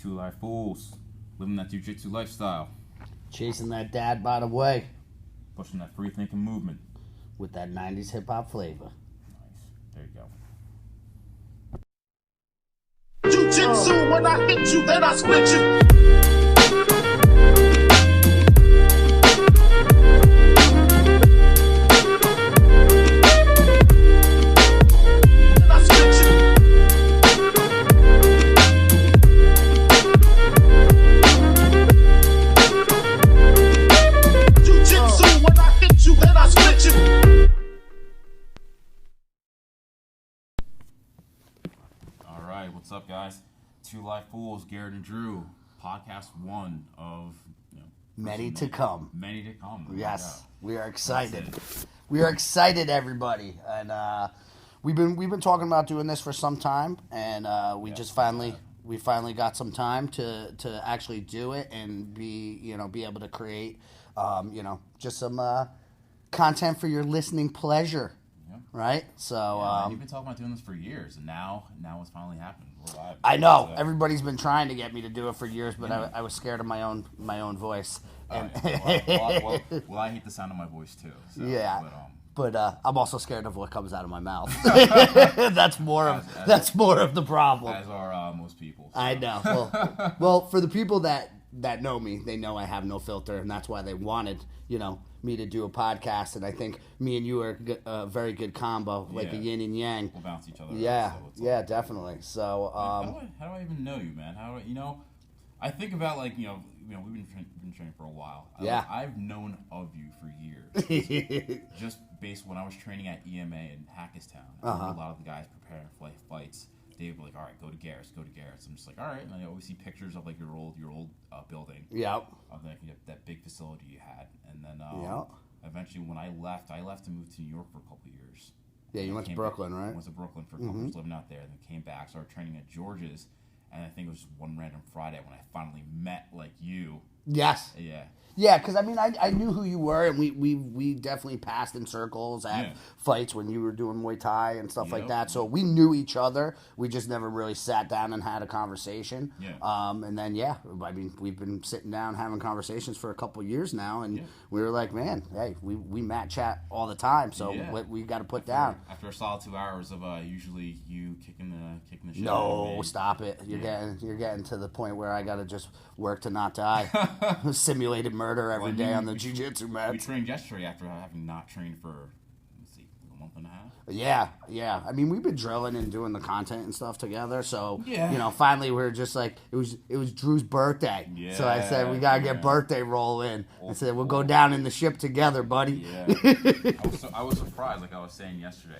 Two life fools, living that jiu-jitsu lifestyle, Chasing that dad by the way pushing that free thinking movement. with that 90s hip-hop flavor. Nice. There you go. Jiu-jitsu, when I hit you, then I split you. Then I split you. Jiu-jitsu, when I hit you, then I split you. All right, what's up, guys? Two life fools, Garrett and Drew. Podcast 1 of Many to come. Many to come. Oh my Yes, God. we are excited. That's We are excited, everybody, and we've been talking about doing this for some time, and we finally got some time to actually do it and be able to create just some content for your listening pleasure, Yeah. right? So You've been talking about doing this for years, and now it's finally happened. We're live. I know So- everybody's been trying to get me to do it for years, but Yeah. I was scared of my own voice. And Well, I hate the sound of my voice too. So, Yeah. But, But I'm also scared of what comes out of my mouth. That's more of the problem. as are most people. So. I know. Well, for the people that know me, they know I have no filter, and that's why they wanted me to do a podcast. And I think me and you are a very good combo, like a Yeah. yin and yang. We'll bounce each other. Yeah, out, so it's yeah, definitely. So how do I even know you, man? How do I think about we've been training for a while. Yeah. I've known of you for years. Just based when I was training at EMA in Hackettstown. A lot of the guys preparing for fights. They would be like, all right, go to Garrett's. I'm just like, all right. And I always see pictures of your old building. Yep. Of that big facility you had. And then Yep. eventually when I left to move to New York for a couple of years. Yeah, you went to Came Brooklyn, back, right? Went to Brooklyn for a couple years living out there, then came back, started training at George's, and I think it was just one random Friday when I finally met you. Yes. Yeah. Yeah, because I knew who you were, and we definitely passed in circles at fights when you were doing Muay Thai and stuff like Yep. that. So we knew each other. We just never really sat down and had a conversation. Yeah. And then we've been sitting down having conversations for a couple of years now, and we were like, man, hey, we mat chat all the time, so we got to put down. After a solid 2 hours of usually you kicking the shit. No, out of me. stop it. You're getting to the point where I got to just work to not die. Simulated murder every day on the jiu-jitsu We mat. trained yesterday after having not trained for a month and a half. Yeah. I mean, we've been drilling and doing the content and stuff together. So, Yeah. finally we were just like, it was Drew's birthday. Yeah, So I said, we got to get birthday roll in. I said, we'll go down in the ship together, buddy. Yeah. I was surprised, like I was saying yesterday,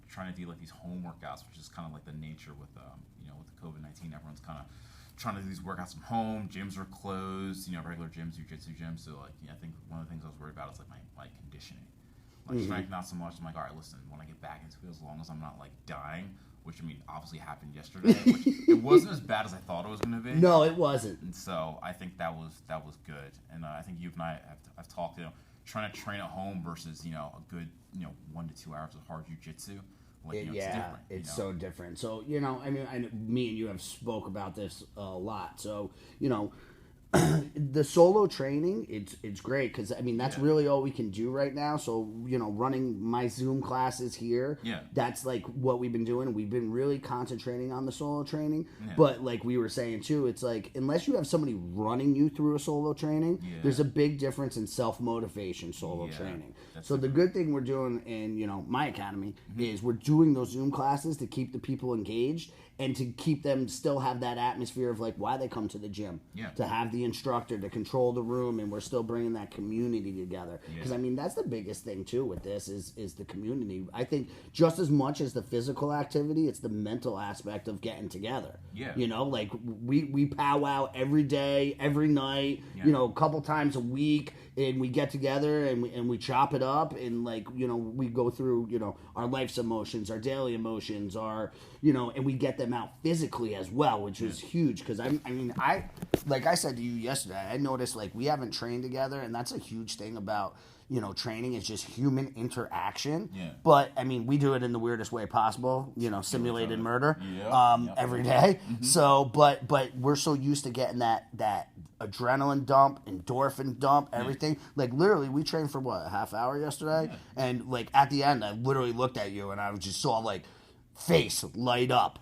trying to do these home workouts, which is kind of the nature with the COVID-19. Everyone's kind of trying to do these workouts from home. Gyms are closed, regular gyms, jiu-jitsu gyms. So I think one of the things I was worried about is my conditioning. Strength, not so much. I'm like, all right, listen, when I get back into it, as long as I'm not dying, which obviously happened yesterday, which it wasn't as bad as I thought it was going to be. No, it wasn't. And so I think that was good. And I think you and I have talked, trying to train at home versus a good 1 to 2 hours of hard jiu-jitsu. It's different. It's so different. So, me and you have spoke about this a lot. So, the solo training, it's great because that's really all we can do right now. So running my Zoom classes here, that's what we've been doing. We've been really concentrating on the solo training, but like we were saying too, it's unless you have somebody running you through a solo training, there's a big difference in self-motivation solo training. So the good thing we're doing in my academy is we're doing those Zoom classes to keep the people engaged and to keep them still have that atmosphere of why they come to the gym, to have the instructor to control the room, and we're still bringing that community together. Because that's the biggest thing too with this is the community. I think just as much as the physical activity, it's the mental aspect of getting together. We powwow every day, every night, a couple times a week, and we get together and we chop it up, and we go through our life's emotions, our daily emotions, and we get them out physically as well, which is huge. Because I like I said to you yesterday, I noticed we haven't trained together, and that's a huge thing about training is just human interaction. Yeah. But I mean, we do it in the weirdest way possible. Simulated murder. Every day. So, but we're so used to getting that adrenaline dump, endorphin dump, everything. Like literally, we trained for what, a half hour yesterday, and like at the end, I literally looked at you and I just saw like face light up,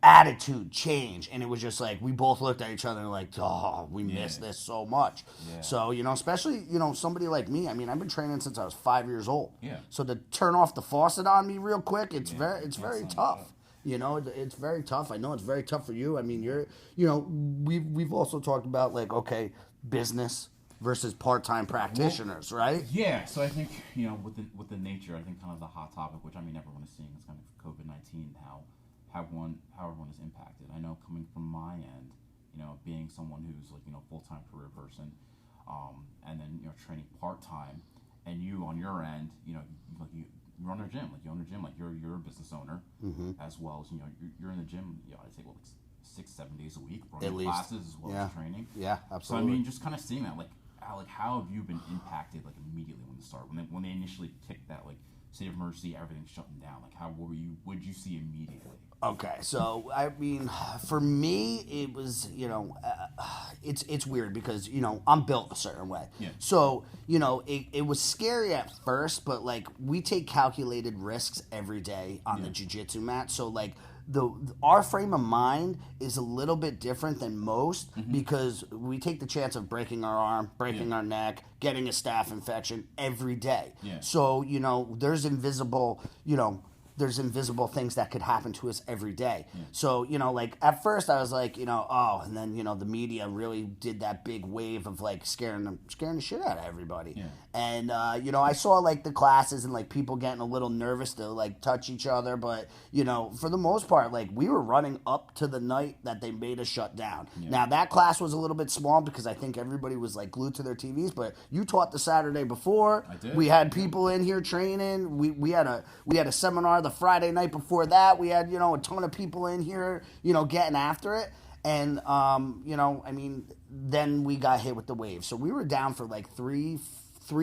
attitude change, and it was just like we both looked at each other and like, oh, we miss this so much. So especially somebody like me. I mean, I've been training since I was 5 years old. So to turn off the faucet on me real quick, it's very tough. It's very tough. I know it's very tough for you. I mean, we've also talked about like, okay, business versus part-time practitioners, right? Yeah. So I think with the nature, I think kind of the hot topic, which I mean everyone is seeing, is kind of COVID-19, how everyone is impacted. I know coming from my end, being someone who's like full-time career person, and then training part-time, and you on your end, you run a gym, like you're a business owner, as well as you're in the gym. I'd say 6-7 days a week, running classes as well as training. Yeah, absolutely. So I mean, just kind of seeing that, like how have you been impacted like immediately when the start when they initially kicked that like state of emergency, everything shutting down? Like how would you see immediately? Okay, so I mean, for me, it was it's weird because I'm built a certain way. Yeah. So it was scary at first, but like we take calculated risks every day on the jiu-jitsu mat. So like our frame of mind is a little bit different than most because we take the chance of breaking our arm, breaking our neck, getting a staph infection every day. Yeah. So there's invisible things that could happen to us every day. So, like at first I was like, and then, the media really did that big wave of like scaring the shit out of everybody. Yeah. And, I saw like the classes and like people getting a little nervous to like touch each other. But, for the most part, like we were running up to the night that they made us shut down. Yeah. Now that class was a little bit small because I think everybody was like glued to their TVs, but you taught the Saturday before. I did. We had people in here training. We had a seminar the Friday night before that. We had a ton of people in here getting after it, and I mean, then we got hit with the wave, so we were down for like three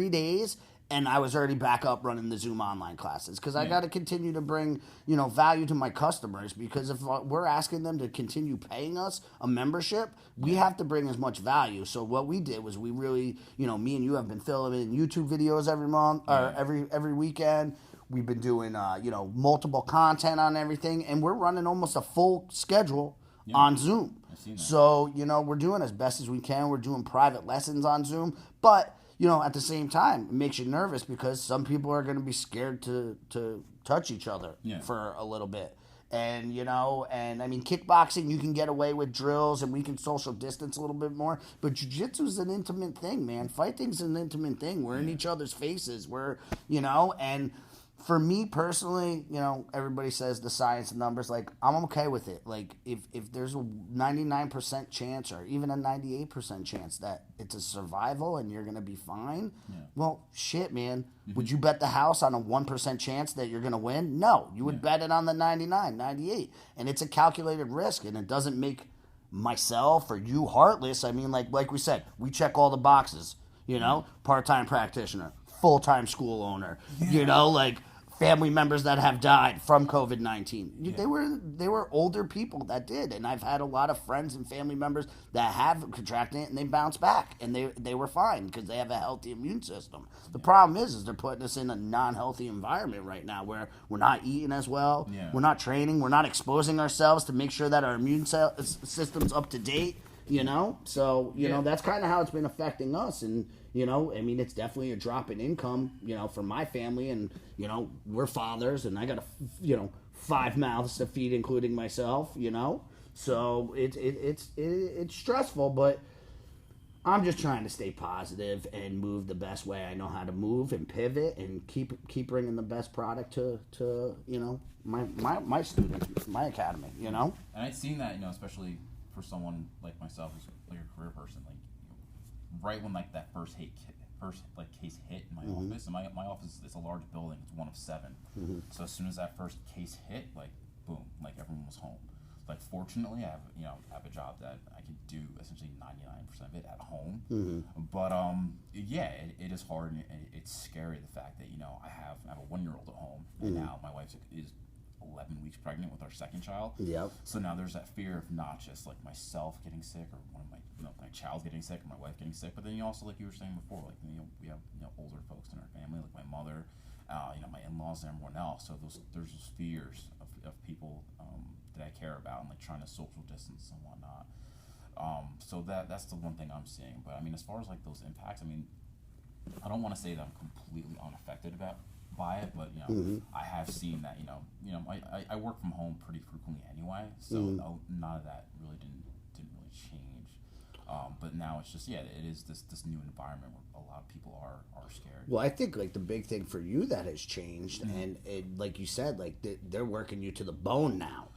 days, and I was already back up running the Zoom online classes because I got to continue to bring value to my customers, because if we're asking them to continue paying us a membership, we have to bring as much value. So what we did was we really me and you have been filming YouTube videos every month or every weekend. We've been doing, multiple content on everything, and we're running almost a full schedule on Zoom. I've seen that. So, we're doing as best as we can. We're doing private lessons on Zoom, but, at the same time, it makes you nervous because some people are going to be scared to touch each other for a little bit. And, and I mean, kickboxing, you can get away with drills and we can social distance a little bit more. But jiu-jitsu is an intimate thing, man. Fighting's an intimate thing. We're in each other's faces. We're, and for me personally, everybody says the science and numbers, like, I'm okay with it. Like, if there's a 99% chance or even a 98% chance that it's a survival and you're going to be fine, well, shit, man. Would you bet the house on a 1% chance that you're going to win? No. You would bet it on the 99, 98. And it's a calculated risk, and it doesn't make myself or you heartless. I mean, like we said, we check all the boxes, part-time practitioner, full-time school owner, like family members that have died from COVID-19. They were older people that did, and I've had a lot of friends and family members that have contracted it and they bounced back and they were fine because they have a healthy immune system. The problem is they're putting us in a non-healthy environment right now where we're not eating as well, we're not training, we're not exposing ourselves to make sure that our immune system's up to date. So that's kind of how it's been affecting us. And I mean, it's definitely a drop in income for my family, and we're fathers and I got 5 mouths to feed, including myself. So it's stressful, but I'm just trying to stay positive and move the best way I know how to move and pivot and keep bringing the best product to my students, my academy. And I've seen that especially for someone like myself who's like a career person, like right when like that first case hit in my office, and my office is a large building, it's one of 7. So as soon as that first case hit, like boom, like everyone was home. Like fortunately, I have a job that I can do essentially 99% of it at home. Mm-hmm. But yeah, it is hard, and it's scary, the fact that I have a 1-year-old at home, and now my wife is 11 weeks pregnant with our second child. Yep. So now there's that fear of not just like myself getting sick, or one of my child getting sick, or my wife getting sick, but then you also, like you were saying before, like we have older folks in our family, like my mother, my in-laws, and everyone else. So there's those fears of people that I care about, and like trying to social distance and whatnot. So that's the one thing I'm seeing. But I mean, as far as like those impacts, I mean, I don't want to say that I'm completely unaffected by it, but I have seen that I work from home pretty frequently anyway, so none of that really didn't really change. But now it's just it is this new environment where a lot of people are scared. Well, I think like the big thing for you that has changed, and like you said, like they're working you to the bone now.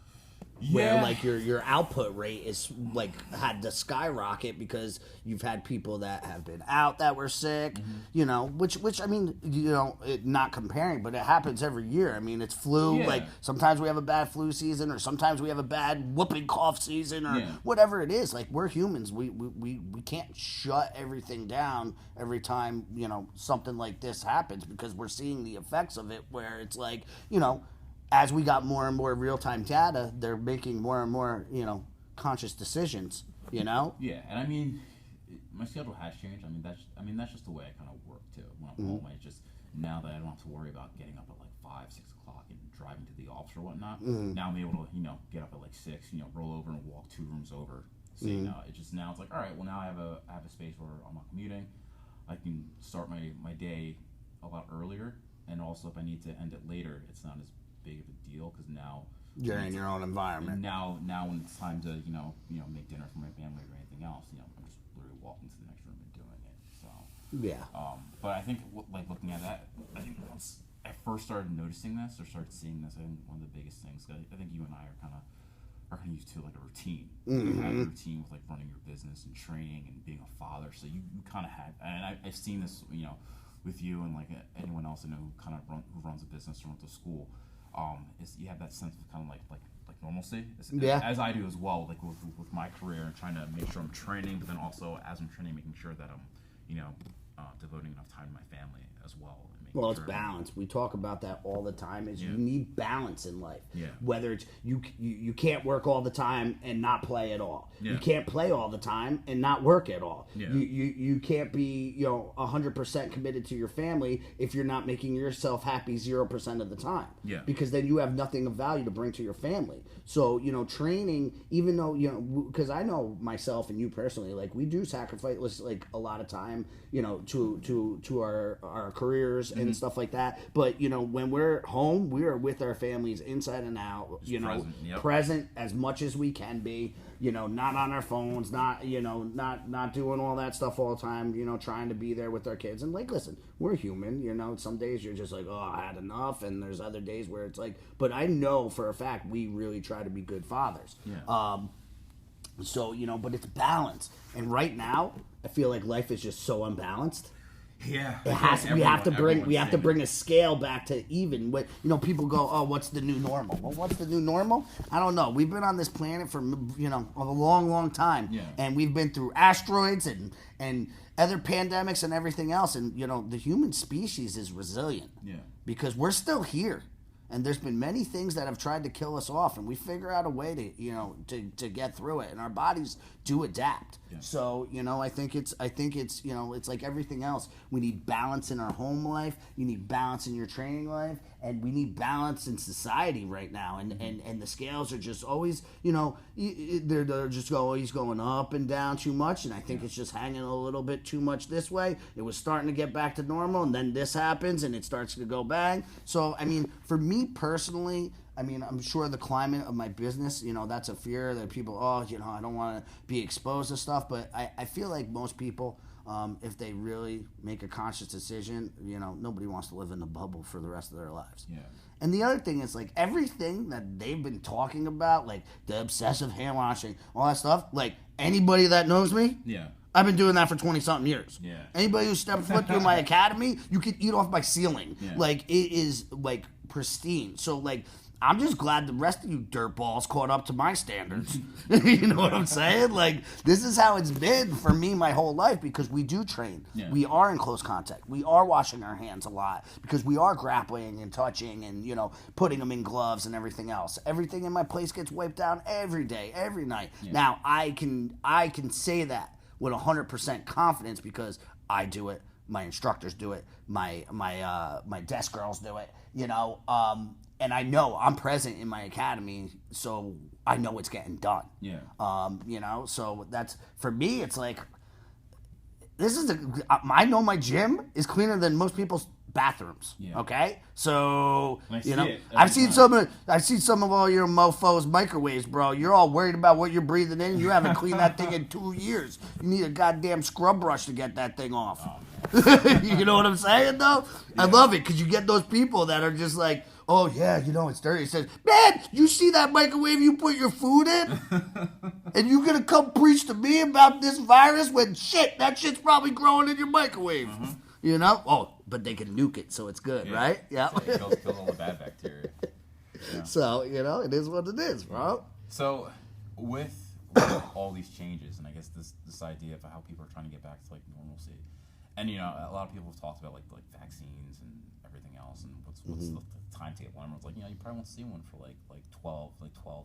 Where like your output rate is like had to skyrocket because you've had people that have been out that were sick, which I mean, not comparing, but it happens every year. I mean, it's flu. Like sometimes we have a bad flu season, or sometimes we have a bad whooping cough season, or whatever it is. Like we're humans. We can't shut everything down every time something like this happens, because we're seeing the effects of it. Where it's like as we got more and more real-time data, they're making more and more, conscious decisions, Yeah, and I mean, my schedule has changed. I mean that's just the way I kind of work too. When I'm home, I just, now that I don't have to worry about getting up at like 5, 6 o'clock and driving to the office or whatnot, now I'm able to, get up at like 6, roll over and walk 2 rooms over. So, it's like, all right, well now I have a space where I'm not commuting. I can start my day a lot earlier, and also if I need to end it later, it's not as big of a deal, because now you're in your own environment. Now when it's time to make dinner for my family or anything else, I'm just literally walking to the next room and doing it. So but I think looking at that, I think once I first started noticing this or started seeing this, I think one of the biggest things, I think you and I are kind of used to like a routine. You have a routine with like running your business and training and being a father. So you kind of had, and I've seen this with you and like anyone else I know who runs a business or runs a school. Is you have that sense of kind of like normalcy, as I do as well, like with my career, and trying to make sure I'm training, but then also as I'm training, making sure that I'm devoting enough time to my family as well. Well, it's balance. We talk about that all the time. You need balance in life. Yeah. Whether it's you can't work all the time and not play at all. Yeah. You can't play all the time and not work at all. Yeah. You can't be 100% committed to your family if you're not making yourself happy 0% of the time. Yeah. Because then you have nothing of value to bring to your family. So training, even though because I know myself and you personally, like we do sacrifice like a lot of time to our careers and stuff like that. But when we're home, we are with our families inside and out. Present as much as we can be. Not on our phones, not doing all that stuff all the time. Trying to be there with our kids. And like, listen, we're human. Some days you're just like, oh, I had enough, and there's other days where it's like. But I know for a fact we really try to be good fathers. Yeah. So but it's balance. And right now, I feel like life is just so unbalanced. Yeah, we have to bring a scale back to even. What people go, oh, what's the new normal? Well, what's the new normal? I don't know. We've been on this planet for a long, long time, and we've been through asteroids and other pandemics and everything else. And the human species is resilient, because we're still here. And there's been many things that have tried to kill us off, and we figure out a way to to get through it, and our bodies do adapt. Yeah. So I think it's it's like everything else. We need balance in our home life. You need balance in your training life, and we need balance in society right now. And the scales are just always they're just always going up and down too much. And I think it's just hanging a little bit too much this way. It was starting to get back to normal, and then this happens, and it starts to go bang. So I mean, for me personally, I'm sure the climate of my business, that's a fear that people, I don't want to be exposed to stuff. But I feel like most people, if they really make a conscious decision, nobody wants to live in a bubble for the rest of their lives. Yeah. And the other thing is, like, everything that they've been talking about, like the obsessive hand washing, all that stuff, like anybody that knows me, I've been doing that for 20-something years. Yeah. Anybody who stepped foot through my academy, you could eat off my ceiling. Yeah. Like, it is, like, pristine. So, like, I'm just glad the rest of you dirtballs caught up to my standards. You know what I'm saying? Like, this is how it's been for me my whole life because we do train. Yeah. We are in close contact. We are washing our hands a lot because we are grappling and touching and, you know, putting them in gloves and everything else. Everything in my place gets wiped down every day, every night. Yeah. Now, I can say that with 100% confidence because I do it. My instructors do it. My desk girls do it. You know, and I know I'm present in my academy, so I know it's getting done. Yeah. You know, so that's for me. It's like I know my gym is cleaner than most people's bathrooms. Yeah. Okay, so I see you know, it I've every seen time. I've seen some of all your mofo's microwaves, bro. You're all worried about what you're breathing in. You haven't cleaned that thing in 2 years. You need a goddamn scrub brush to get that thing off. You know what I'm saying, though? Yeah. I love it because you get those people that are just like, oh, yeah, you know, it's dirty. It says, man, you see that microwave you put your food in? And you going to come preach to me about this virus when, shit, that shit's probably growing in your microwave. Mm-hmm. You know? Oh, but they can nuke it, so it's good, right? Yeah. So it kills all the bad bacteria. Yeah. So, you know, it is what it is, bro. So, with all these changes, and I guess this idea of how people are trying to get back to, like, normalcy, and, you know, a lot of people have talked about, like vaccines and everything else, and what's the timetable. And everyone's like, you know, you probably won't see one for, like 12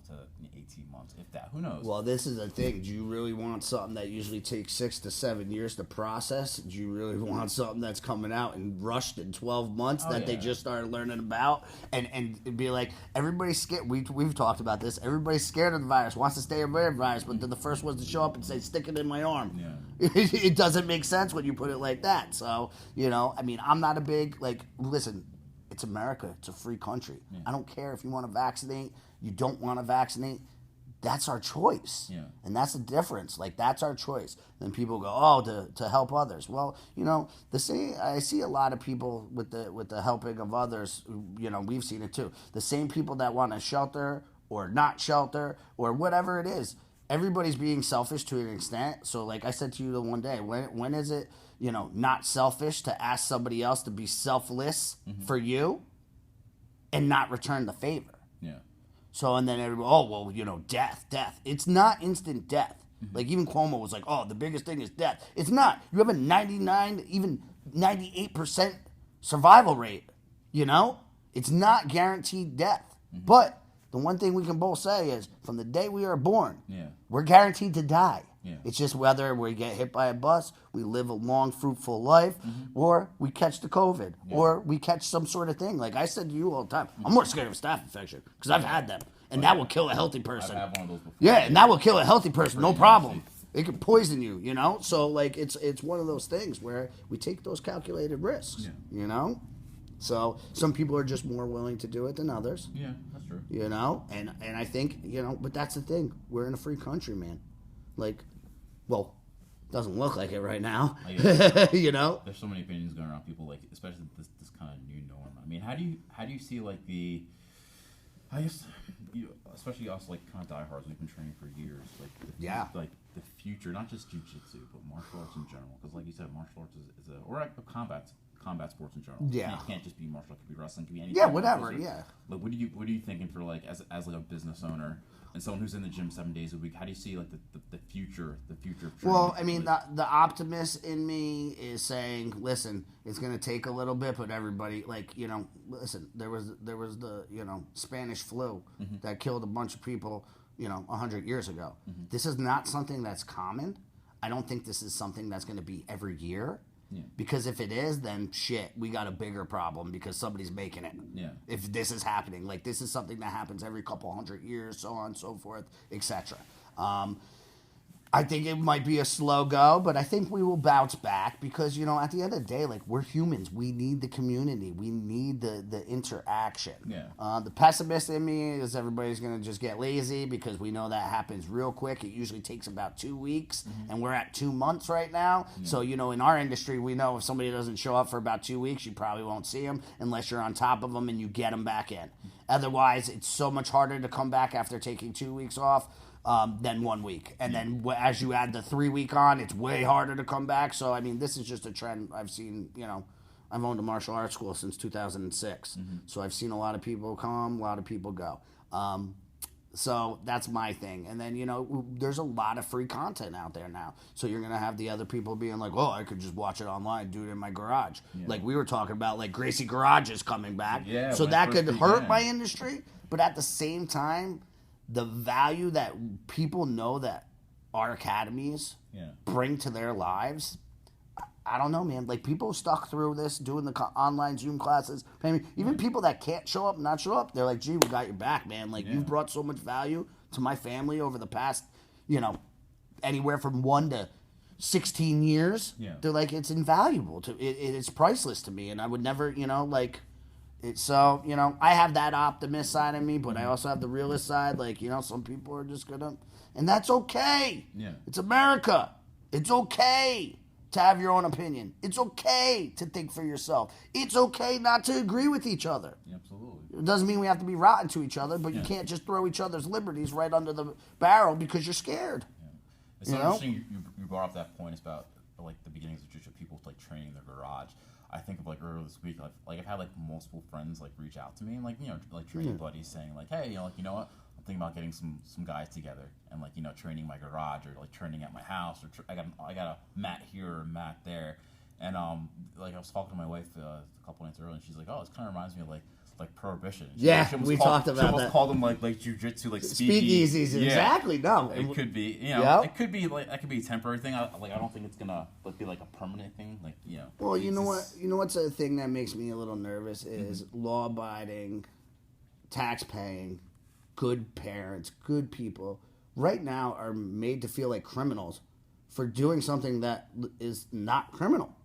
to 18 months, if that. Who knows? Well, this is the thing. Do you really want something that usually takes 6 to 7 years to process? Do you really want something that's coming out and rushed in 12 months that they just started learning about? And it'd be like, everybody's scared. We've talked about this. Everybody's scared of the virus, wants to stay away from the virus, but they're the first ones to show up and say, stick it in my arm. Yeah. It doesn't make sense when you put it like that. So, you know, I mean, I'm not a big, like, listen, it's America. It's a free country. Yeah. I don't care if you want to vaccinate, you don't want to vaccinate. That's our choice. Yeah. And that's the difference. Like, that's our choice. Then people go, oh, to help others. Well, you know, I see a lot of people with the helping of others, you know, we've seen it too. The same people that want to shelter or not shelter or whatever it is, everybody's being selfish to an extent. So, like I said to you the one day, when is it, you know, not selfish to ask somebody else to be selfless for you and not return the favor? Yeah. So, and then everybody, oh, well, you know, death. It's not instant death. Mm-hmm. Like, even Cuomo was like, oh, the biggest thing is death. It's not. You have a 99, even 98% survival rate, you know? It's not guaranteed death. Mm-hmm. But the one thing we can both say is, from the day we are born, we're guaranteed to die. Yeah. It's just whether we get hit by a bus, we live a long, fruitful life, or we catch the COVID, or we catch some sort of thing. Like I said to you all the time, I'm more scared of a staph infection because I've had them, and that will kill a healthy person. I've had one of those before. Yeah, and that will kill a healthy person, no problem. It could poison you, you know? So, like, it's one of those things where we take those calculated risks, you know? So some people are just more willing to do it than others. Yeah, that's true. You know? And I think, you know, but that's the thing. We're in a free country, man. Like, well, doesn't look like it right now. You know? There's so many opinions going around. People, like, especially this kind of new norm. I mean, how do you see, like, I guess, especially us, like, kind of diehards, we've been training for years. Like, like the future, not just jiu-jitsu, but martial arts in general. Because, like you said, martial arts is or combat sports in general. Yeah. It can't just be martial art, it could be wrestling, it could be anything. Yeah, whatever, yeah. Like, what are you thinking for, like, as like a business owner and someone who's in the gym 7 days a week? How do you see, like, the future of training? Well, I mean, the optimist in me is saying, listen, it's going to take a little bit, but everybody, like, you know, listen, there was the, you know, Spanish flu that killed a bunch of people, you know, 100 years ago. This is not something that's common. I don't think this is something that's going to be every year. Yeah. Because if it is, then shit, we got a bigger problem because somebody's making it. Yeah. If this is happening, like, this is something that happens every couple 100 years, so on and so forth, etc. I think it might be a slow go, but I think we will bounce back because, you know, at the end of the day, like, we're humans. We need the community. We need the interaction. Yeah. The pessimist in me is everybody's going to just get lazy because we know that happens real quick. It usually takes about 2 weeks, and we're at 2 months right now. Yeah. So, you know, in our industry, we know if somebody doesn't show up for about 2 weeks, you probably won't see them unless you're on top of them and you get them back in. Otherwise, it's so much harder to come back after taking 2 weeks off. Than 1 week. And then as you add the 3 week on, it's way harder to come back. So, I mean, this is just a trend I've seen, you know, I've owned a martial arts school since 2006. So I've seen a lot of people come, a lot of people go. So that's my thing. And then, there's a lot of free content out there now. So you're going to have the other people being like, oh, I could just watch it online, do it in my garage. Yeah. Like we were talking about, like Gracie Garage is coming back. Yeah, so that could hurt my industry. But at the same time, the value that people know that our academies bring to their lives, I don't know, man. Like, people stuck through this, doing the online Zoom classes. I mean, even people that can't show up, not show up, they're like, gee, we got your back, man. Like, you've brought so much value to my family over the past, anywhere from 1 to 16 years. Yeah. They're like, it's invaluable. It's priceless to me, and I would never, So, I have that optimist side of me, but I also have the realist side. Like, some people are just going to, and that's okay. Yeah. It's America. It's okay to have your own opinion. It's okay to think for yourself. It's okay not to agree with each other. Absolutely. It doesn't mean we have to be rotten to each other, but you can't just throw each other's liberties right under the barrel because you're scared. Yeah. It's so interesting you brought up that point about like the beginnings of jiu-jitsu, people like training in their garage. I think of like earlier this week, I've had like multiple friends like reach out to me and like training buddies saying like, hey, you know what? I'm thinking about getting some guys together and like training my garage or like training at my house or I got a mat here or a mat there, and like I was talking to my wife a couple nights earlier and she's like, oh, this kind of reminds me of like prohibition. We talked about that. She almost called them like jiu-jitsu, like speakeasies. Exactly. No, it could be. It could be like that could be a temporary thing. I don't think it's gonna be like a permanent thing. Like Well, you know what? You know what's the thing that makes me a little nervous is law-abiding, tax-paying, good parents, good people. Right now are made to feel like criminals for doing something that is not criminal.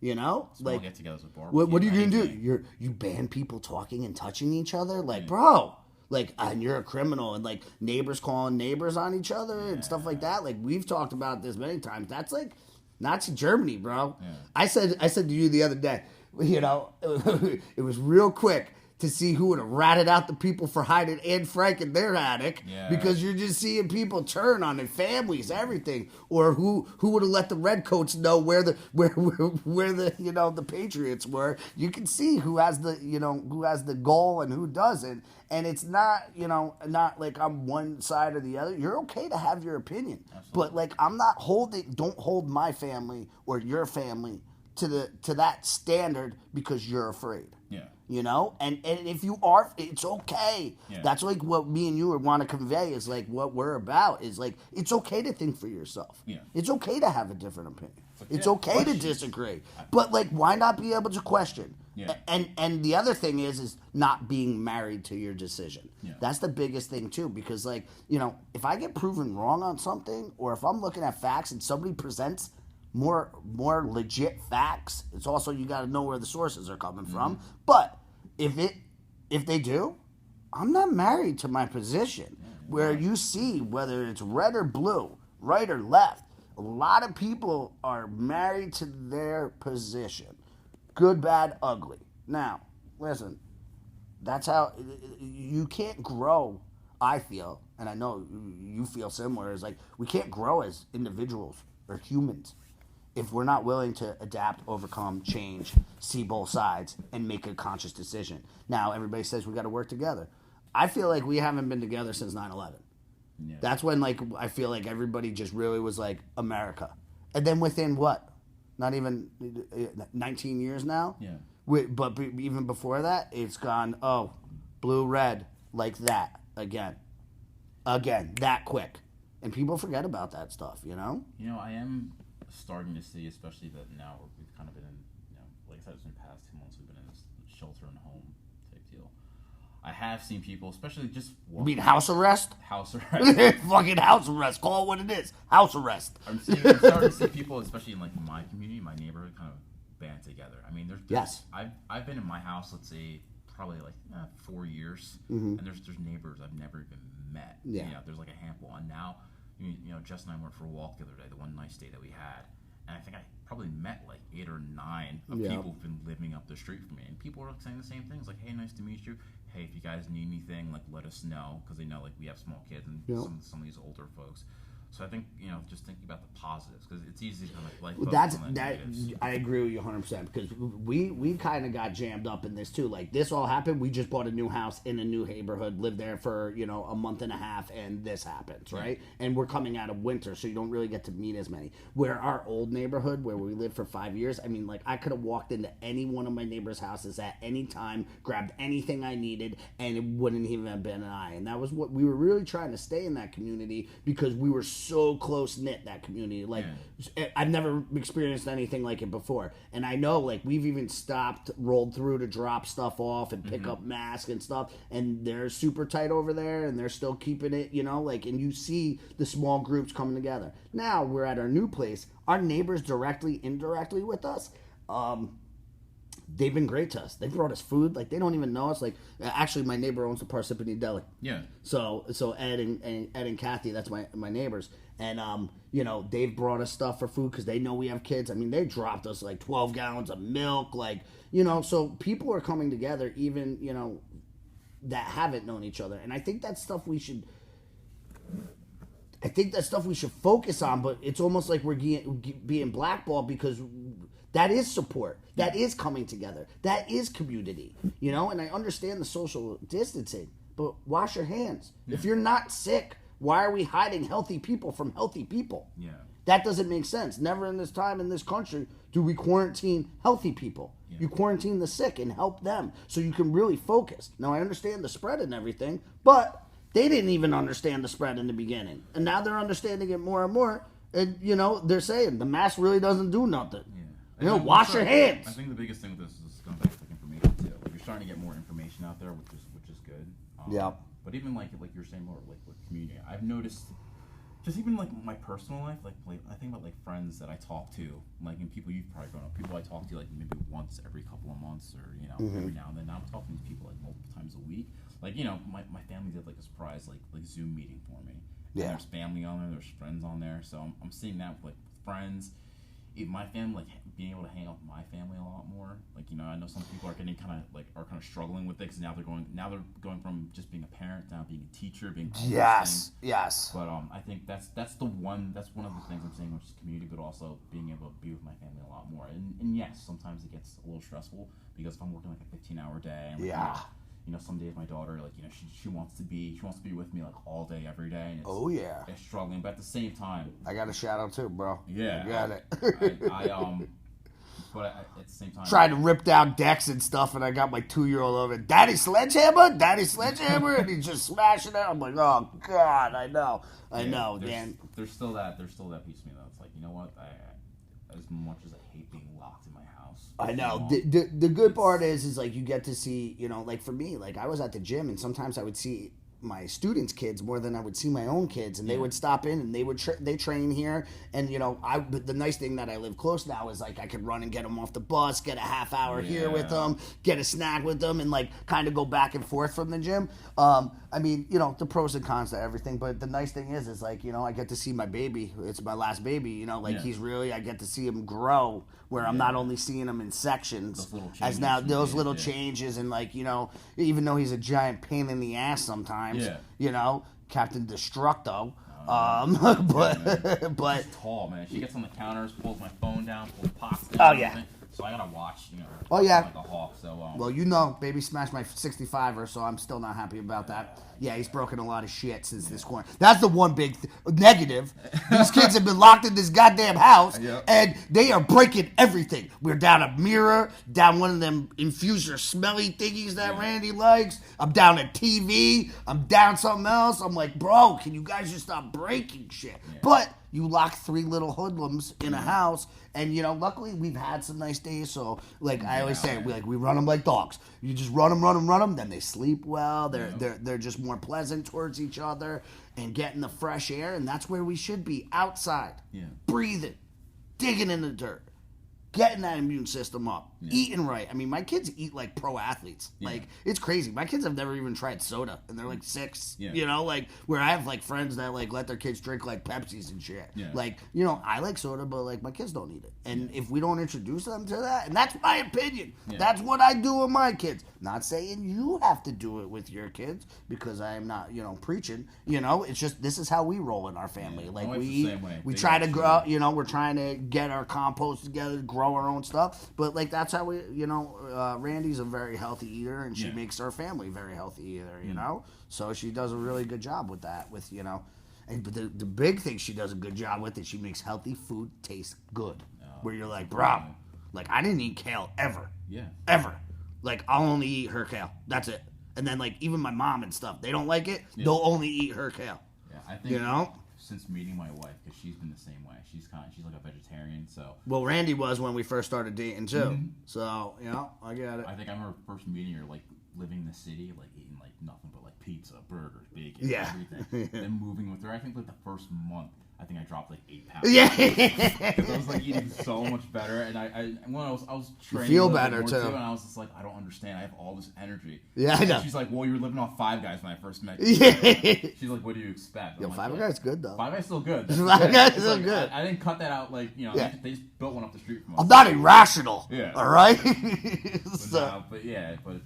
Small like get-togethers with bar. What are you gonna do? You ban people talking and touching each other, like bro, like and you're a criminal, and like neighbors calling neighbors on each other and stuff like that. Like we've talked about this many times. That's like Nazi Germany, bro. Yeah. I said to you the other day, it was real quick to see who would have ratted out the people for hiding Anne Frank in their attic, because you're just seeing people turn on their families, everything, or who would have let the redcoats know where the the Patriots were. You can see who has the goal and who doesn't, and it's not not like I'm one side or the other. You're okay to have your opinion, but like don't hold my family or your family to that standard because you're afraid. Yeah. And if you are, it's okay. Yeah. That's like what me and you would want to convey is like what we're about is like, it's okay to think for yourself. Yeah. It's okay to have a different opinion. It's okay to disagree. But like, why not be able to question? Yeah. And the other thing is not being married to your decision. Yeah. That's the biggest thing too, because like, if I get proven wrong on something, or if I'm looking at facts and somebody presents more legit facts, it's also, you got to know where the sources are coming from. But if they do, I'm not married to my position. Where you see whether it's red or blue, right or left, a lot of people are married to their position, good, bad, ugly. Now listen, that's how you can't grow. I feel, and I know you feel similar, is like we can't grow as individuals or humans if we're not willing to adapt, overcome, change, see both sides, and make a conscious decision. Now, everybody says we got to work together. I feel like we haven't been together since 9/11. Yeah. That's when, like, I feel like everybody just really was like, America. And then within what? Not even 19 years now? Yeah. But even before that, it's gone, blue, red, like that, again, that quick. And people forget about that stuff, I am starting to see, especially that now we've kind of been in, like I said, it's been the past 2 months we've been in this shelter and home type deal. I have seen people, especially just You mean house arrest? House arrest. Fucking house arrest. Call it what it is. House arrest. I'm starting to see people, especially in like my community, my neighborhood, kind of band together. I mean, there's I've been in my house, let's say, probably like 4 years, and there's neighbors I've never even met. Yeah. There's like a handful, and now. Jess and I went for a walk the other day, the one nice day that we had, and I think I probably met like 8 or 9 of people who've been living up the street from me, and people are saying the same things, like, hey, nice to meet you, hey, if you guys need anything, like, let us know, because they know, like, we have small kids and some of these older folks. So I think, just thinking about the positives, because it's easy to kind of like That's focus on the that. negatives. I agree with you 100% because we kind of got jammed up in this too. Like this all happened. We just bought a new house in a new neighborhood, lived there for a month and a half, and this happens, right? And we're coming out of winter, so you don't really get to meet as many. Where our old neighborhood, where we lived for 5 years, I mean, like I could have walked into any one of my neighbors' houses at any time, grabbed anything I needed, and it wouldn't even have been an eye. And that was what we were really trying to stay in that community because we were so close knit, that community. Like I've never experienced anything like it before, and I know like we've even rolled through to drop stuff off and pick up masks and stuff, and they're super tight over there and they're still keeping it, like, and you see the small groups coming together. Now we're at our new place. Our neighbors directly, indirectly with us, they've been great to us. They brought us food. Like, they don't even know us. Like, actually, my neighbor owns the Parsippany Deli. Yeah. So Ed and Kathy, that's my neighbors. And, they've brought us stuff for food because they know we have kids. I mean, they dropped us, like, 12 gallons of milk. Like, so people are coming together even, that haven't known each other. And I think that's stuff we should focus on, but it's almost like we're being blackballed because that is support. That is coming together. That is community. And I understand the social distancing, but wash your hands. Yeah. If you're not sick, why are we hiding healthy people from healthy people? Yeah. That doesn't make sense. Never in this time in this country do we quarantine healthy people. Yeah. You quarantine the sick and help them so you can really focus. Now, I understand the spread and everything, but they didn't even understand the spread in the beginning. And now they're understanding it more and more. And, they're saying the mask really doesn't do nothing. Yeah. Wash your hands. I think the biggest thing with this is going back to information, too. Like, you're starting to get more information out there, which is good. Yeah. But even, like you're saying, more like with community, I've noticed just even, like, my personal life, like I think about, like, friends that I talk to, like, and people you've probably grown up, people I talk to, like, maybe once every couple of months or, every now and then. Now I'm talking to these people, like, multiple times a week. Like, my family did, like, a surprise, like Zoom meeting for me. Yeah. And there's family on there, there's friends on there. So I'm seeing that, like, with friends. My family, like, being able to hang out with my family a lot more. Like, I know some people are getting kind of struggling with it because now they're going from just being a parent now being a teacher, being all yes. But I think that's one of the things I'm saying, which is community, but also being able to be with my family a lot more. And yes, sometimes it gets a little stressful because if I'm working like a 15-hour day, and some days my daughter, like, she wants to be with me, like, all day, every day. And it's struggling, but at the same time, I got a shout out too, bro. Yeah, I got it. But at the same time, tried to rip down decks and stuff, and I got my 2-year-old over, Daddy Sledgehammer, and he's just smashing it. I'm like, oh God, I know, man. There's still that piece of me that's like, you know what, as much as I hate being locked in my house, I know. The good part is like you get to see, like for me, like I was at the gym and sometimes I would see my students' kids more than I would see my own kids, and they would stop in and they train here, and the nice thing that I live close now is like I could run and get them off the bus, get a half hour here with them, get a snack with them, and like kind of go back and forth from the gym. I mean, the pros and cons to everything, but the nice thing is like I get to see my baby. It's my last baby, he's really, I get to see him grow where I'm not only seeing him in sections as now those little changes, and like even though he's a giant pain in the ass sometimes. Captain Destructo. But she's tall, man. She gets on the counters, pulls my phone down, pulls pots down. Oh yeah. So I gotta watch, Oh yeah. Like a hawk. So well, baby smashed my 65er, so I'm still not happy about that. Yeah, he's broken a lot of shit since this quarantine. That's the one big negative. These kids have been locked in this goddamn house, and they are breaking everything. We're down a mirror, down one of them infuser smelly thingies that Randy likes. I'm down a TV. I'm down something else. I'm like, bro, can you guys just stop breaking shit? Yeah. But you lock 3 little hoodlums in a house, and luckily we've had some nice days. So like I always say, we run them like dogs. You just run them, then they sleep well. They're just more pleasant towards each other and getting the fresh air, and that's where we should be, outside, breathing, digging in the dirt. getting that immune system up, eating right. I mean, my kids eat like pro athletes. Like, it's crazy. My kids have never even tried soda, and they're like 6. You know, like, where I have like friends that like let their kids drink like Pepsis and shit. Like, you know, I like soda, but like my kids don't eat it. And if we don't introduce them to that, and that's my opinion. That's what I do with my kids. Not saying you have to do it with your kids, because I am not, you know, preaching. You know, it's just this is how we roll in our family. Like, we eat, we try to grow. You know, we're trying to get our compost together, grow our own stuff, but like that's how we, you know, Randy's a very healthy eater, and she makes her family very healthy eater, you know, so she does a really good job with that, with, you know, and but the big thing she does a good job with is she makes healthy food taste good, where you're like, bro, like I didn't eat kale ever, ever, like I'll only eat her kale, that's it. And then like even my mom and stuff, they don't like it, they'll only eat her kale. I think, you know, since meeting my wife, because she's been the same way. She's like a vegetarian, so. Well, Randy was when we first started dating too. So, you know, I get it. I think I remember first meeting her, like living in the city, like eating like nothing but like pizza, burgers, bacon, everything. Then moving with her, I think like the first month, I think I dropped like 8 pounds. Because I was like eating so much better, and when I was training, you feel better too. And I was just like, I don't understand. I have all this energy. Yeah, I know. And she's like, well, you were living off Five Guys when I first met you. She's like, what do you expect? Yo, Five Guys good though. Five Guys still good. Five Guys still like, good. I didn't cut that out like, you know. They just built one up the street from us. I'm not irrational. All right. But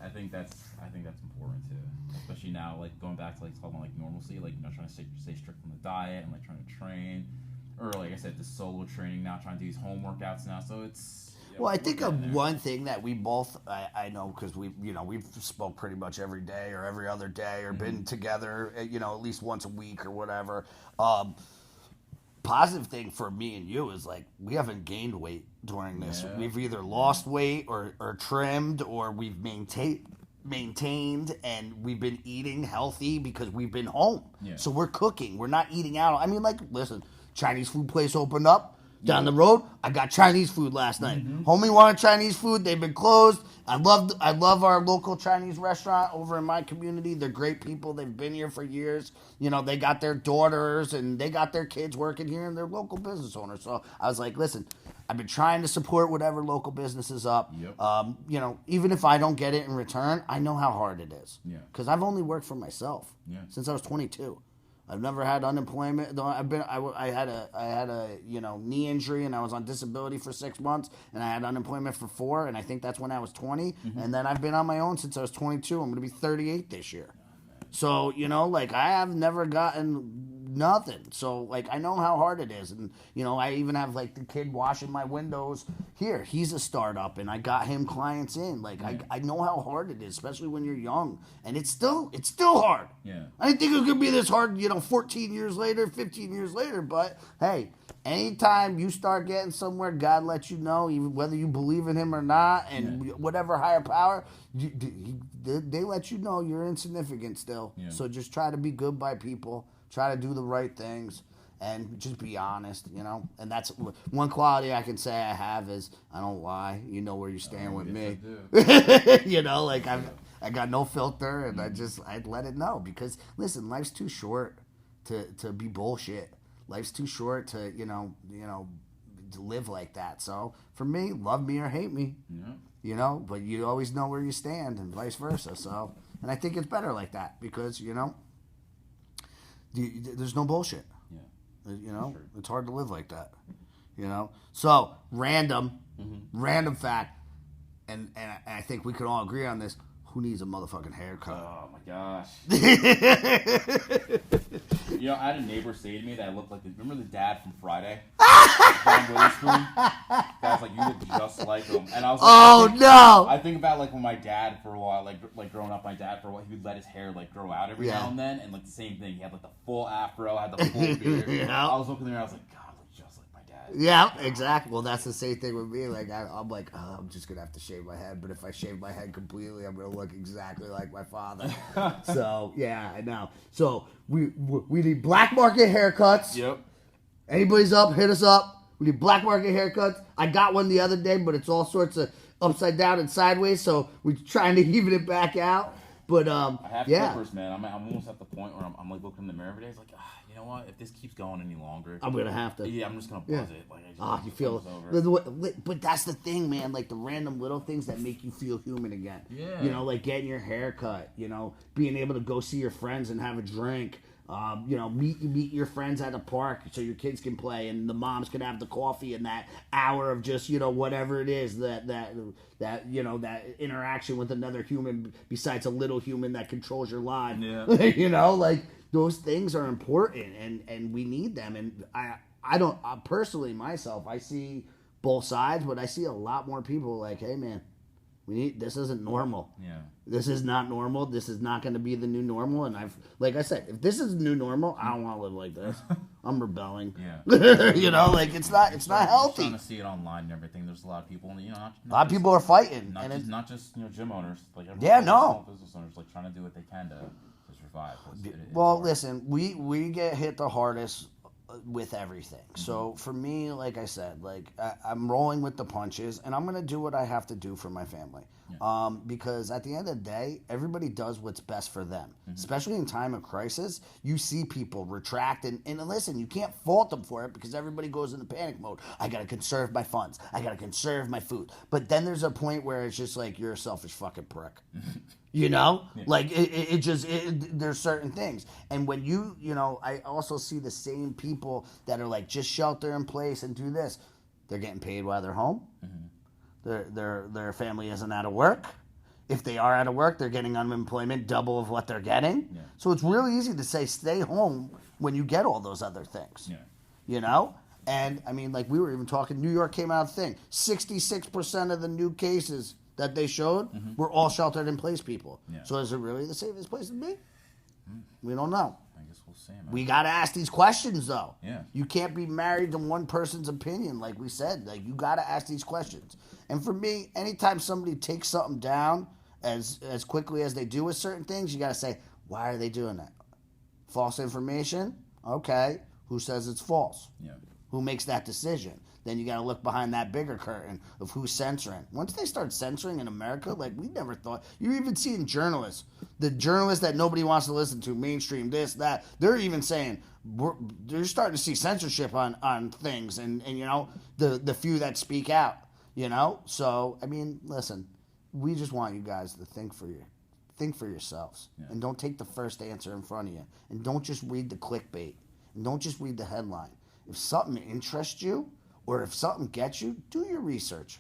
I think that's important too. Especially now, like going back to like talking about like normalcy, like, you know, trying to stay strict on the diet and like trying to train, or like I said, the solo training now, trying to do these home workouts now. So it's well, I think one thing that we both I know, because we, you know, we've spoke pretty much every day or every other day, or been together, you know, at least once a week or whatever. Positive thing for me and you is like we haven't gained weight during this. We've either lost weight or trimmed, or we've maintained, and we've been eating healthy because we've been home. So we're cooking. We're not eating out. I mean, like, listen, Chinese food place opened up down the road. I got Chinese food last night. Homie wanted Chinese food. They've been closed. I love our local Chinese restaurant over in my community. They're great people. They've been here for years. You know, they got their daughters and they got their kids working here, and they're local business owners. So I was like, listen, I've been trying to support whatever local business is up. You know, even if I don't get it in return, I know how hard it is. Because I've only worked for myself since I was 22. I've never had unemployment. I had a you know, knee injury, and I was on disability for 6 months, and I had unemployment for 4, and I think that's when I was 20. And then I've been on my own since I was 22. I'm going to be 38 this year. So, you know, like, I have never gotten nothing. So, like, I know how hard it is. And, you know, I even have, like, the kid washing my windows here. He's a startup, and I got him clients in. Like, I know how hard it is, especially when you're young. And it's still hard. I didn't think it was going to be this hard, you know, 14 years later, 15 years later. But, hey, anytime you start getting somewhere, God lets you know, even whether you believe in him or not, and whatever higher power, they let you know you're insignificant still. So just try to be good by people, try to do the right things, and just be honest, you know. And that's one quality I can say I have is I don't lie. You know where you stand with me. You know, like I got no filter, and I'd let it know, because listen, life's too short to be bullshit. Life's too short to, you know, to live like that. So for me, love me or hate me, you know, but you always know where you stand, and vice versa. So, and I think it's better like that, because, you know, there's no bullshit. You know, it's hard to live like that. You know, so random fact, and I think we can all agree on this. Who needs a motherfucking haircut? Oh my gosh. You know, I had a neighbor say to me that I looked like remember the dad from Friday? John Witherspoon? That was like, you look just like him. And I was like, no! I think about like when my dad for a while, like growing up, my dad for a while, he would let his hair like grow out every now and then, and like the same thing. He had like the full afro, had the full beard. I was looking there, I was like, God, I look just like my dad. Yeah, exactly. Well, that's the same thing with me. Like, I'm like, oh, I'm just gonna have to shave my head. But if I shave my head completely, I'm gonna look exactly like my father. So yeah, I know. So we need black market haircuts. Yep. Anybody's up, hit us up. We need black market haircuts. I got one the other day, but it's all sorts of upside down and sideways. So we're trying to even it back out. But I have clippers, man. I'm almost at the point where I'm like looking in the mirror every day. It's like, you know what? If this keeps going any longer, I'm gonna have to. Yeah, I'm just gonna pause it. Like, You feel but that's the thing, man. Like the random little things that make you feel human again. Yeah. You know, like getting your hair cut. You know, being able to go see your friends and have a drink. You know, meet your friends at a park so your kids can play and the moms can have the coffee and that hour of just, you know, whatever it is that you know, that interaction with another human besides a little human that controls your life. Yeah. You know, like those things are important and we need them. And I don't personally myself, I see both sides, but I see a lot more people like, hey man, this isn't normal. Yeah. This is not normal. This is not going to be the new normal. And like I said, if this is the new normal, I don't want to live like this. I'm rebelling. Yeah. You know, like it's not healthy. I'm starting to see it online and everything. There's a lot of people, you know, a lot of people are fighting, not just you know, gym owners, like no, business owners, like trying to do what they can to survive. Listen, we get hit the hardest with everything. So for me, like I said, like I'm rolling with the punches, and I'm gonna do what I have to do for my family. Yeah. Because at the end of the day, everybody does what's best for them. Especially in time of crisis, you see people retract, and listen, you can't fault them for it because everybody goes into panic mode. I gotta conserve my funds. I gotta conserve my food. But then there's a point where it's just like you're a selfish fucking prick. You know, like there's certain things, and when you know, I also see the same people that are like just shelter in place and do this. They're getting paid while they're home. Their family isn't out of work. If they are out of work, they're getting unemployment double of what they're getting. Yeah. So it's really easy to say stay home when you get all those other things. Yeah. You know. And I mean, like we were even talking. New York came out thing. 66% of the new cases that they showed were all sheltered in place people. Yeah. So is it really the safest place to be? We don't know. I guess we'll see, man. We got to ask these questions, though. Yeah. You can't be married to one person's opinion, like we said. Like, you got to ask these questions. And for me, anytime somebody takes something down as quickly as they do with certain things, you got to say, why are they doing that? False information? Okay. Who says it's false? Yeah. Who makes that decision? Then you got to look behind that bigger curtain of who's censoring. Once they start censoring in America, like we never thought. You're even seeing journalists. The journalists that nobody wants to listen to, mainstream, this, that, they're even saying, they're starting to see censorship on things and you know, the few that speak out, you know? So, I mean, listen, we just want you guys to think for yourselves. Yeah. And don't take the first answer in front of you. And don't just read the clickbait. And don't just read the headline. If something interests you, or if something gets you, do your research.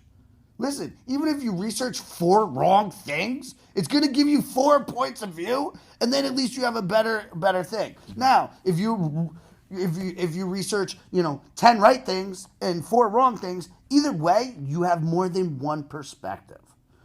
Listen, even if you research 4 wrong things, it's going to give you 4 points of view, and then at least you have a better thing. Now, if you research, you know, 10 right things and 4 wrong things, either way, you have more than one perspective.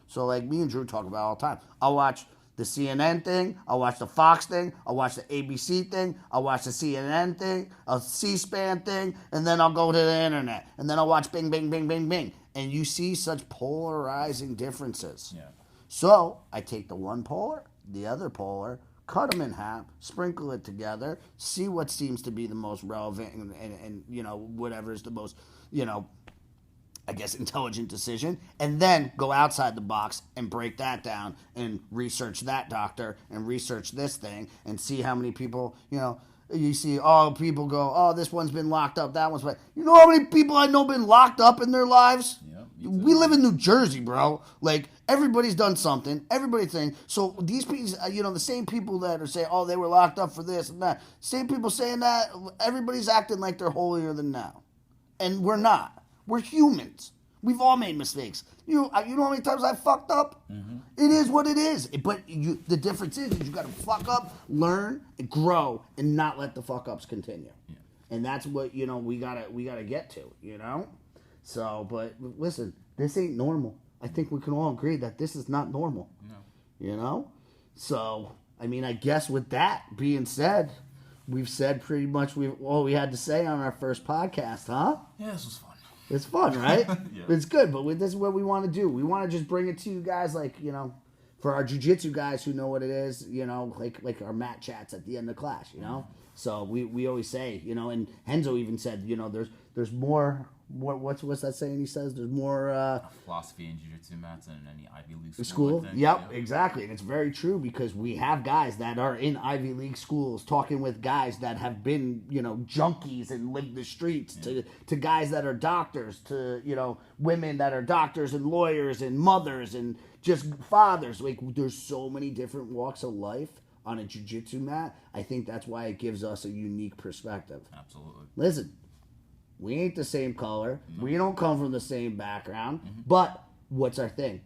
So like me and Drew talk about all the time. I'll watch the CNN thing, I'll watch the Fox thing, I'll watch the ABC thing, I'll watch the CNN thing, a C-SPAN thing, and then I'll go to the internet. And then I'll watch Bing, Bing, Bing, Bing, Bing. And you see such polarizing differences. Yeah. So I take the one polar, the other polar, cut them in half, sprinkle it together, see what seems to be the most relevant and you know, whatever is the most, you know, I guess, intelligent decision, and then go outside the box and break that down and research that doctor and research this thing and see how many people, you know, you see, people go, this one's been locked up, that one's, you know how many people I know been locked up in their lives? Yeah, we live in New Jersey, bro. Like, everybody's done something, everybody thinks, so these people, you know, the same people that are saying, they were locked up for this and that, same people saying that, everybody's acting like they're holier than thou. And we're not. We're humans. We've all made mistakes. You know how many times I fucked up? Mm-hmm. It is what it is. But the difference is you got to fuck up, learn, and grow, and not let the fuck ups continue. Yeah. And that's what, you know, we gotta get to. You know. So, but listen, this ain't normal. I think we can all agree that this is not normal. No. You know. So, I mean, I guess with that being said, we've said pretty much all we had to say on our first podcast, huh? Yeah, this was fun. It's fun, right? Yeah. It's good, but this is what we want to do. We want to just bring it to you guys, like, you know, for our jiu-jitsu guys who know what it is, you know, like our mat chats at the end of class, you know? So we always say, you know, and Henzo even said, you know, there's more. What's that saying? He says there's more philosophy in jiu-jitsu mats than in any Ivy League school. I think. Yep, Yeah. exactly, and it's very true because we have guys that are in Ivy League schools talking with guys that have been, you know, junkies and lived the streets, to guys that are doctors, to, you know, women that are doctors and lawyers and mothers and just fathers. Like, there's so many different walks of life on a jiu-jitsu mat. I think that's why it gives us a unique perspective. Absolutely. Listen, we ain't the same color. No. We don't come from the same background. Mm-hmm. But what's our thing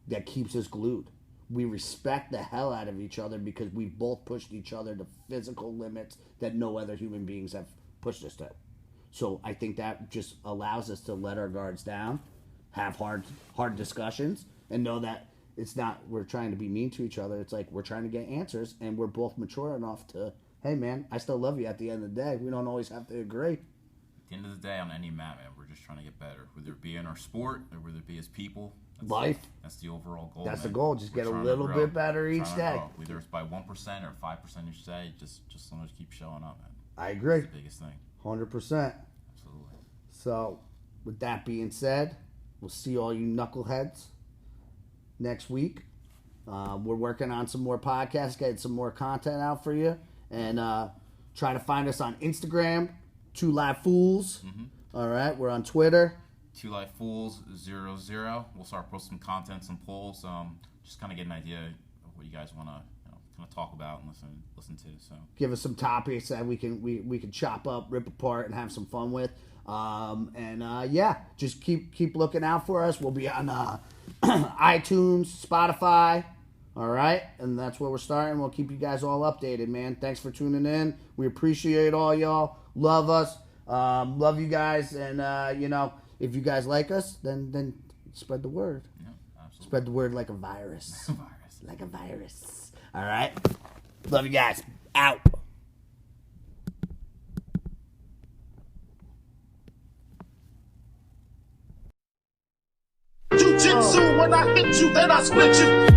that keeps us glued? We respect the hell out of each other because we both pushed each other to physical limits that no other human beings have pushed us to. So I think that just allows us to let our guards down, have hard discussions, and know that it's not we're trying to be mean to each other. It's like we're trying to get answers, and we're both mature enough to, hey, man, I still love you at the end of the day. We don't always have to agree. At the end of the day, on any mat, man, we're just trying to get better. Whether it be in our sport or whether it be as people. That's the overall goal. That's the goal. Just get a little bit better each day. Whether it's by 1% or 5% each day, just long as keep showing up, man. I agree. That's the biggest thing. 100%. Absolutely. So, with that being said, we'll see all you knuckleheads next week. We're working on some more podcasts, getting some more content out for you, and try to find us on Instagram. 2 Live Fools. Mm-hmm. All right, we're on Twitter. 2 Live Fools 00. We'll start posting some content, some polls. Just kind of get an idea of what you guys want to kind of talk about and listen to. So give us some topics that we can chop up, rip apart, and have some fun with. Just keep looking out for us. We'll be on iTunes, Spotify. All right, and that's where we're starting. We'll keep you guys all updated, man. Thanks for tuning in. We appreciate all y'all. Love us. Love you guys. And, if you guys like us, then spread the word. Yeah, absolutely. Spread the word like a virus. Like a virus. All right. Love you guys. Out. Jiu-jitsu, when I hit you, then I split you.